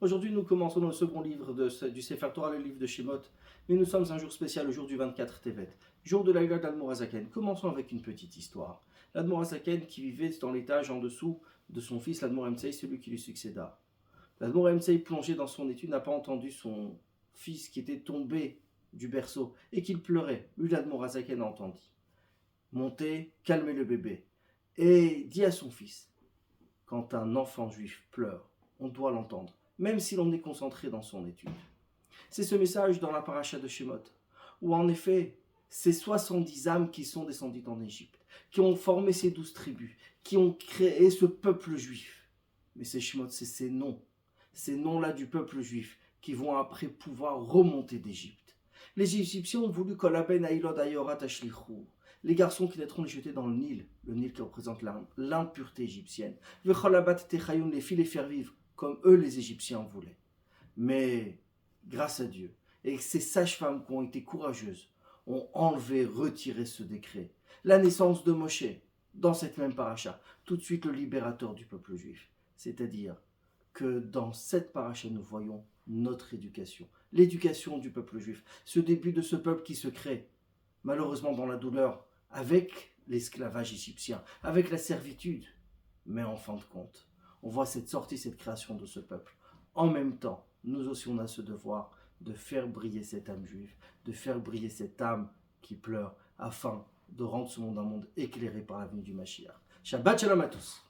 Aujourd'hui, nous commençons le second livre du Sefer Torah, le livre de Shemot, mais nous sommes un jour spécial, le jour du 24 Tevet, jour de la Gala d'Admorazaken. Commençons avec une petite histoire. L'Admorazaken qui vivait dans l'étage en dessous de son fils, l'Admor Emtsei, celui qui lui succéda. L'Admor Emtsei, plongé dans son étude, n'a pas entendu son fils qui était tombé du berceau et qu'il pleurait. Lui, l'Admorazaken entendit. Montez, calmez le bébé et dit à son fils, quand un enfant juif pleure, on doit l'entendre, même si l'on est concentré dans son étude. C'est ce message dans la paracha de Shemot, où en effet, ces 70 âmes qui sont descendues en Égypte, qui ont formé ces 12 tribus, qui ont créé ce peuple juif. Mais ces Shemot, c'est ces noms-là du peuple juif, qui vont après pouvoir remonter d'Égypte. Les Égyptiens ont voulu Kolaben Aïlod Ayorat Ashlichou, les garçons qui naîtront les jeter dans le Nil qui représente l'impureté égyptienne. Vecholabat Techayoun, les filles les faire vivre, comme eux les Égyptiens voulaient. Mais grâce à Dieu, et ces sages-femmes qui ont été courageuses, ont enlevé, retiré ce décret. La naissance de Moshe, dans cette même paracha, tout de suite le libérateur du peuple juif. C'est-à-dire que dans cette paracha, nous voyons notre éducation, l'éducation du peuple juif, ce début de ce peuple qui se crée, malheureusement dans la douleur, avec l'esclavage égyptien, avec la servitude. Mais en fin de compte, on voit cette sortie, cette création de ce peuple. En même temps, nous aussi on a ce devoir de faire briller cette âme juive, de faire briller cette âme qui pleure, afin de rendre ce monde un monde éclairé par la venue du Mashiach. Shabbat Shalom à tous.